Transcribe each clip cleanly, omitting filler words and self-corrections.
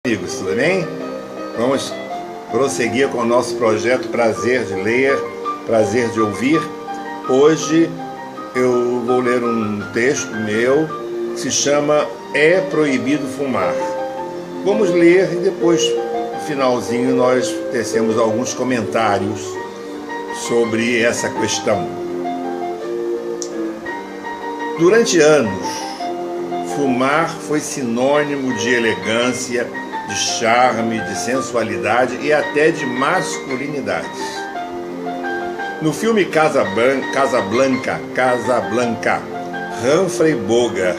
Amigos, tudo bem? Vamos prosseguir com o nosso projeto Prazer de Ler, Prazer de Ouvir. Hoje eu vou ler um texto meu que se chama É Proibido Fumar. Vamos ler e depois, no finalzinho, nós tecemos alguns comentários sobre essa questão. Durante anos, fumar foi sinônimo de elegância, de charme, de sensualidade e até de masculinidade. No filme Casablanca, Humphrey Bogart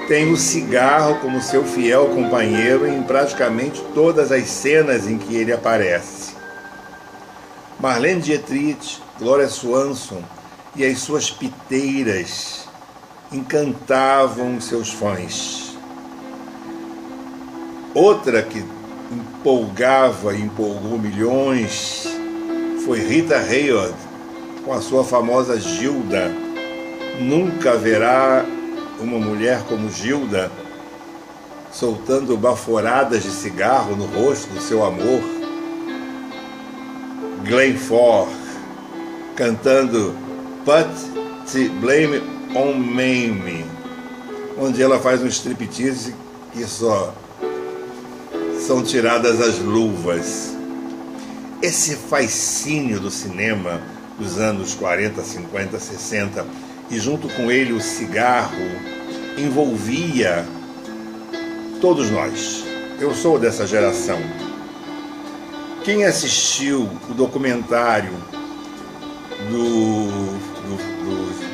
tem o cigarro como seu fiel companheiro em praticamente todas as cenas em que ele aparece. Marlene Dietrich, Gloria Swanson e as suas piteiras encantavam seus fãs. Outra que empolgava e empolgou milhões foi Rita Hayworth com a sua famosa Gilda. Nunca haverá uma mulher como Gilda, soltando baforadas de cigarro no rosto do seu amor. Glenn Ford cantando Put the Blame on Me, onde ela faz um striptease que só são tiradas as luvas. Esse fascínio do cinema dos anos 40, 50, 60 e junto com ele o cigarro envolvia todos nós. Eu sou dessa geração. Quem assistiu o documentário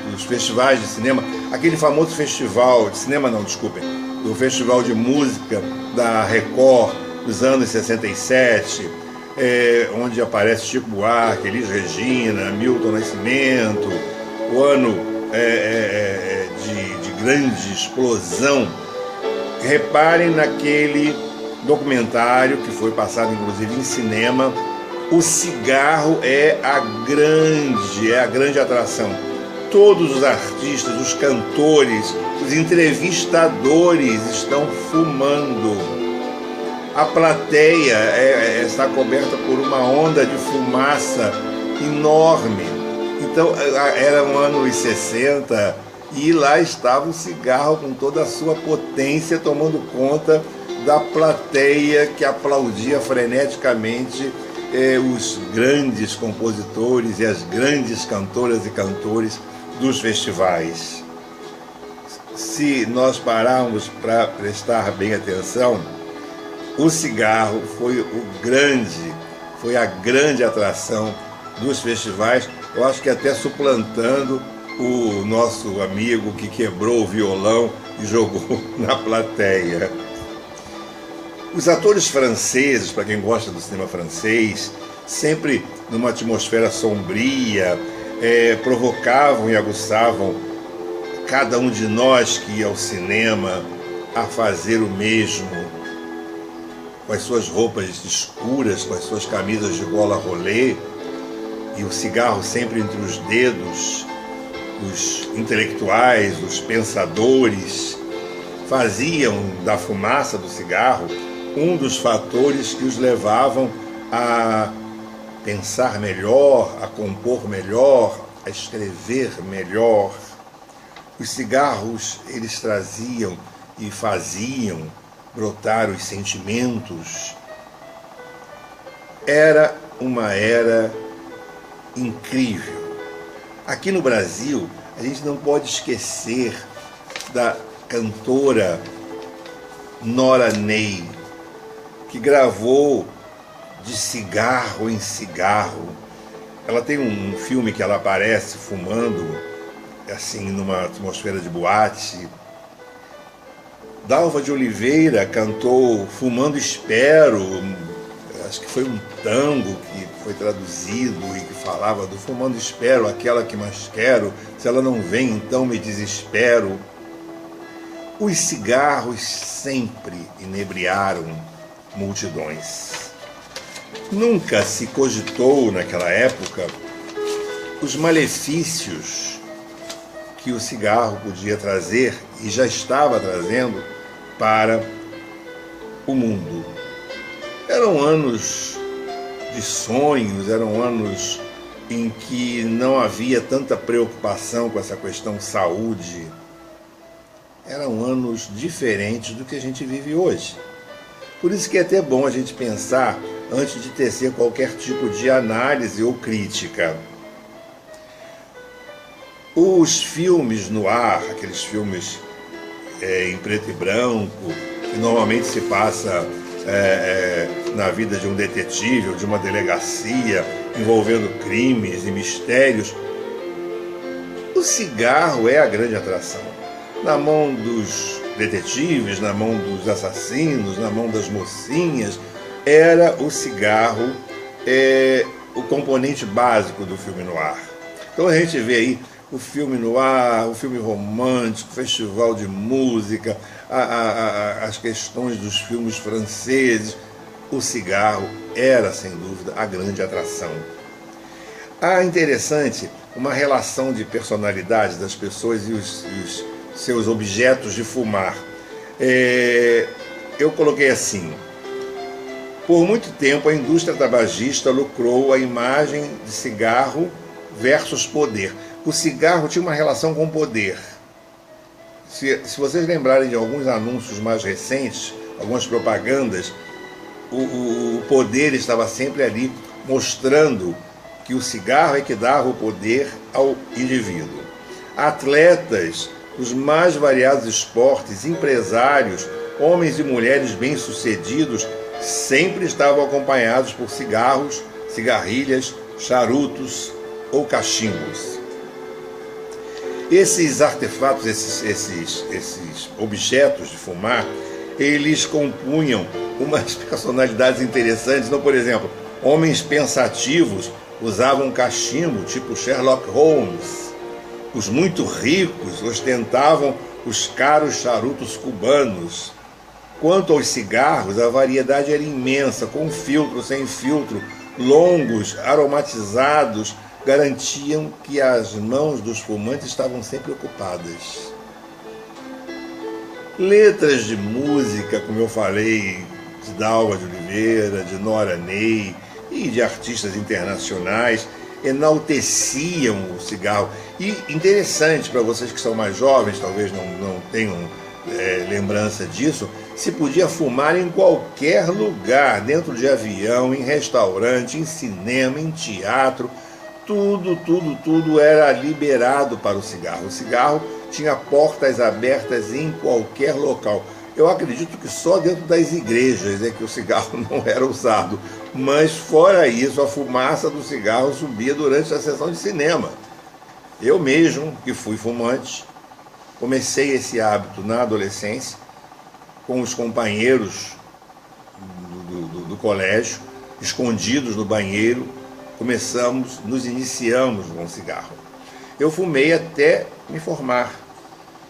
dos festivais de cinema, aquele famoso festival de cinema, não, desculpem, do festival de música da Record dos anos 67, onde aparece Chico Buarque, Elis Regina, Milton Nascimento, o ano de grande explosão. Reparem naquele documentário que foi passado inclusive em cinema. O cigarro é a grande atração. Todos os artistas, os cantores, os entrevistadores estão fumando. A plateia está coberta por uma onda de fumaça enorme. Então, era um anos 60 e lá estava o cigarro com toda a sua potência tomando conta da plateia que aplaudia freneticamente os grandes compositores e as grandes cantoras e cantores dos festivais. Se nós pararmos para prestar bem atenção, o cigarro foi a grande atração dos festivais, eu acho que até suplantando o nosso amigo que quebrou o violão e jogou na plateia. Os atores franceses, para quem gosta do cinema francês, sempre numa atmosfera sombria, provocavam e aguçavam cada um de nós que ia ao cinema a fazer o mesmo, com as suas roupas escuras, com as suas camisas de gola rolê e o cigarro sempre entre os dedos. Os intelectuais, os pensadores faziam da fumaça do cigarro um dos fatores que os levavam a pensar melhor, a compor melhor, a escrever melhor. Os cigarros, eles traziam e faziam brotar os sentimentos. Era uma era incrível. Aqui no Brasil, a gente não pode esquecer da cantora Nora Ney, que gravou de cigarro em cigarro. Ela tem um filme que ela aparece fumando, assim, numa atmosfera de boate. Dalva de Oliveira cantou Fumando Espero, acho que foi um tango que foi traduzido e que falava do Fumando Espero, aquela que mais quero, se ela não vem, então me desespero. Os cigarros sempre inebriaram multidões. Nunca se cogitou naquela época os malefícios que o cigarro podia trazer e já estava trazendo para o mundo. Eram anos de sonhos, eram anos em que não havia tanta preocupação com essa questão saúde. Eram anos diferentes do que a gente vive hoje. Por isso que é até bom a gente pensar antes de tecer qualquer tipo de análise ou crítica. Os filmes no ar, aqueles filmes em preto e branco, que normalmente se passa na vida de um detetive ou de uma delegacia, envolvendo crimes e mistérios, o cigarro é a grande atração. Na mão dos detetives, na mão dos assassinos, na mão das mocinhas, era o cigarro o componente básico do filme noir. Então a gente vê aí o filme noir, o filme romântico, o festival de música, as questões dos filmes franceses. O cigarro era, sem dúvida, a grande atração. Interessante uma relação de personalidade das pessoas e os seus objetos de fumar. Eu coloquei assim: por muito tempo a indústria tabagista lucrou a imagem de cigarro versus poder. O cigarro tinha uma relação com poder. Se vocês lembrarem de alguns anúncios mais recentes, algumas propagandas, o poder estava sempre ali, mostrando que o cigarro é que dava o poder ao indivíduo. Atletas dos mais variados esportes, empresários, homens e mulheres bem-sucedidos, sempre estavam acompanhados por cigarros, cigarrilhas, charutos ou cachimbos. Esses artefatos, esses objetos de fumar, eles compunham umas personalidades interessantes. Então, por exemplo, homens pensativos usavam cachimbo, tipo Sherlock Holmes. Os muito ricos ostentavam os caros charutos cubanos. Quanto aos cigarros, a variedade era imensa, com filtro, sem filtro, longos, aromatizados, garantiam que as mãos dos fumantes estavam sempre ocupadas. Letras de música, como eu falei, de Dalva de Oliveira, de Nora Ney e de artistas internacionais, enalteciam o cigarro. E interessante para vocês que são mais jovens, talvez não tenham lembrança disso, se podia fumar em qualquer lugar, dentro de avião, em restaurante, em cinema, em teatro. Tudo era liberado para o cigarro. O cigarro tinha portas abertas em qualquer local. Eu acredito que só dentro das igrejas é que o cigarro não era usado. Mas fora isso, a fumaça do cigarro subia durante a sessão de cinema. Eu mesmo, que fui fumante, comecei esse hábito na adolescência, com os companheiros do colégio, escondidos no banheiro. Nos iniciamos com o cigarro. Eu fumei até me formar.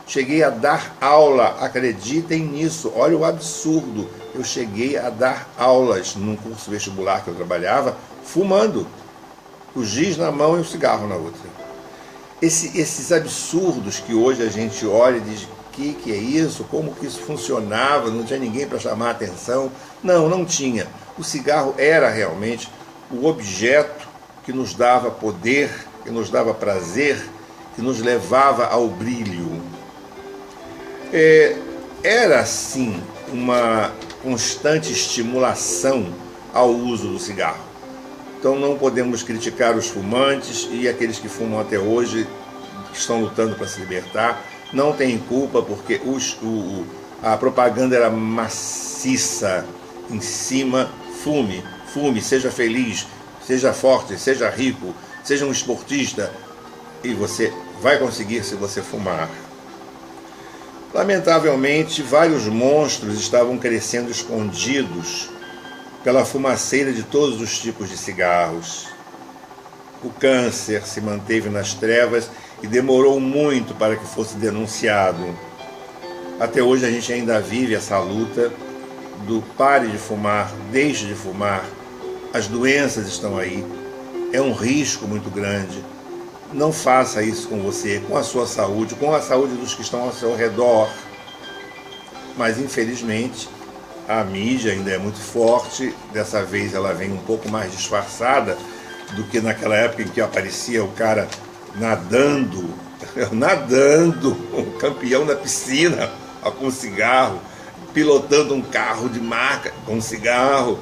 Cheguei a dar aula, acreditem nisso, olha o absurdo. Eu cheguei a dar aulas num curso vestibular que eu trabalhava, fumando, o giz na mão e o cigarro na outra. Esses absurdos que hoje a gente olha e diz: que é isso? Como que isso funcionava? Não tinha ninguém para chamar a atenção. Não tinha. O cigarro era realmente o objeto que nos dava poder, que nos dava prazer, que nos levava ao brilho. Era, assim, uma constante estimulação ao uso do cigarro. Então não podemos criticar os fumantes e aqueles que fumam até hoje, que estão lutando para se libertar. Não tem culpa, porque a propaganda era maciça em cima. Fume, seja feliz, seja forte, seja rico, seja um esportista, e você vai conseguir se você fumar. Lamentavelmente, vários monstros estavam crescendo escondidos pela fumaceira de todos os tipos de cigarros. O câncer se manteve nas trevas e demorou muito para que fosse denunciado. Até hoje a gente ainda vive essa luta do pare de fumar, deixe de fumar. As doenças estão aí, é um risco muito grande. Não faça isso com você, com a sua saúde, com a saúde dos que estão ao seu redor. Mas, infelizmente, A mídia ainda é muito forte, dessa vez ela vem um pouco mais disfarçada do que naquela época em que aparecia o cara nadando, um campeão na piscina com cigarro, pilotando um carro de marca com cigarro,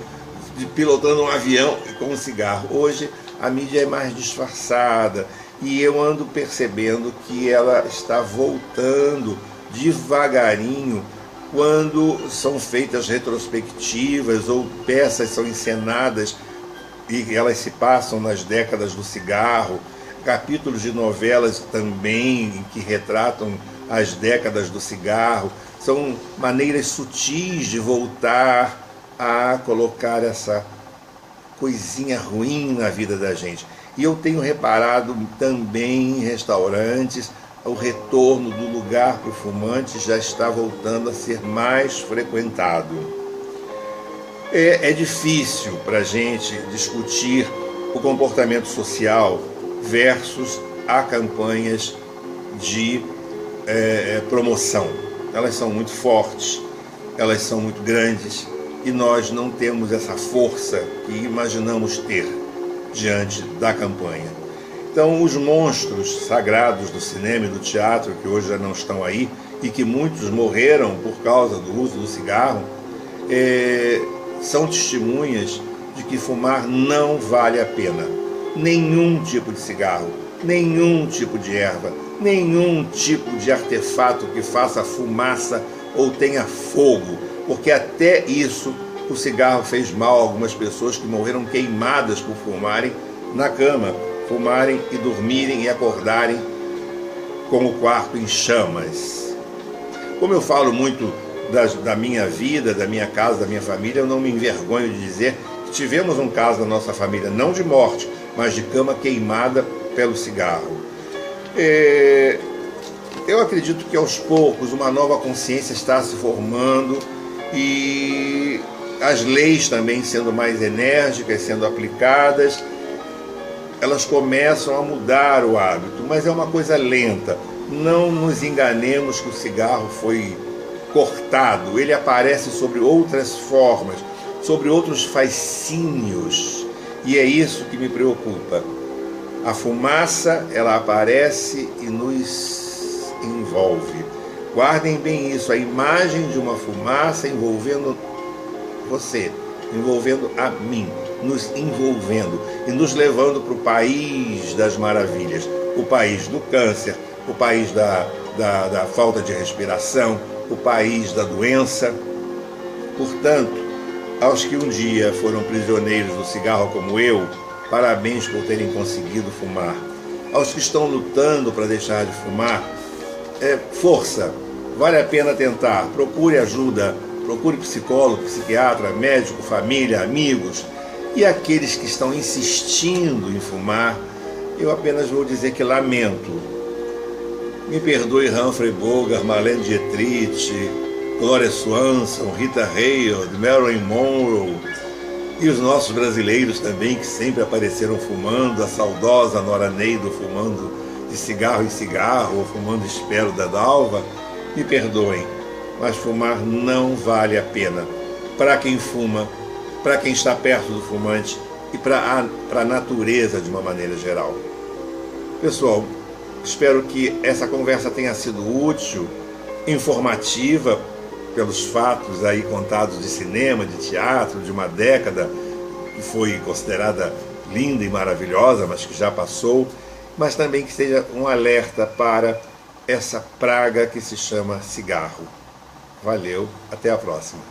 pilotando um avião com cigarro. Hoje a mídia é mais disfarçada e eu ando percebendo que ela está voltando devagarinho quando são feitas retrospectivas ou peças são encenadas e elas se passam nas décadas do cigarro, capítulos de novelas também que retratam as décadas do cigarro. São maneiras sutis de voltar a colocar essa coisinha ruim na vida da gente. E eu tenho reparado também em restaurantes, o retorno do lugar para o fumante já está voltando a ser mais frequentado. É difícil para a gente discutir o comportamento social versus a campanhas de promoção. Elas são muito fortes, elas são muito grandes e nós não temos essa força que imaginamos ter diante da campanha. Então, os monstros sagrados do cinema e do teatro, que hoje já não estão aí e que muitos morreram por causa do uso do cigarro, são testemunhas de que fumar não vale a pena. Nenhum tipo de cigarro, nenhum tipo de erva, nenhum tipo de artefato que faça fumaça ou tenha fogo, porque até isso o cigarro fez mal a algumas pessoas que morreram queimadas por fumarem na cama, fumarem e dormirem e acordarem com o quarto em chamas. Como eu falo muito da minha vida, da minha casa, da minha família, eu não me envergonho de dizer que tivemos um caso na nossa família, não de morte, mas de cama queimada pelo cigarro. Eu acredito que aos poucos uma nova consciência está se formando e as leis também sendo mais enérgicas, sendo aplicadas, elas começam a mudar o hábito, mas é uma coisa lenta. Não nos enganemos que o cigarro foi cortado, ele aparece sobre outras formas, sobre outros fascínios, e é isso que me preocupa. A fumaça, ela aparece e nos envolve. Guardem bem isso, a imagem de uma fumaça envolvendo você, envolvendo a mim, nos envolvendo e nos levando para o país das maravilhas, o país do câncer, o país da falta de respiração, o país da doença. Portanto, aos que um dia foram prisioneiros do cigarro como eu, parabéns por terem conseguido fumar. Aos que estão lutando para deixar de fumar, força, vale a pena tentar, procure ajuda, procure psicólogo, psiquiatra, médico, família, amigos. E aqueles que estão insistindo em fumar, eu apenas vou dizer que lamento. Me perdoe Humphrey Bogart, Marlene Dietrich, Gloria Swanson, Rita Hayworth, Marilyn Monroe e os nossos brasileiros também, que sempre apareceram fumando, a saudosa Nora Neido fumando de cigarro em cigarro, ou fumando espero da Dalva. Me perdoem, mas fumar não vale a pena. Para quem fuma, para quem está perto do fumante e para a natureza de uma maneira geral. Pessoal, espero que essa conversa tenha sido útil, informativa, pelos fatos aí contados de cinema, de teatro, de uma década que foi considerada linda e maravilhosa, mas que já passou, mas também que seja um alerta para essa praga que se chama cigarro. Valeu, até a próxima.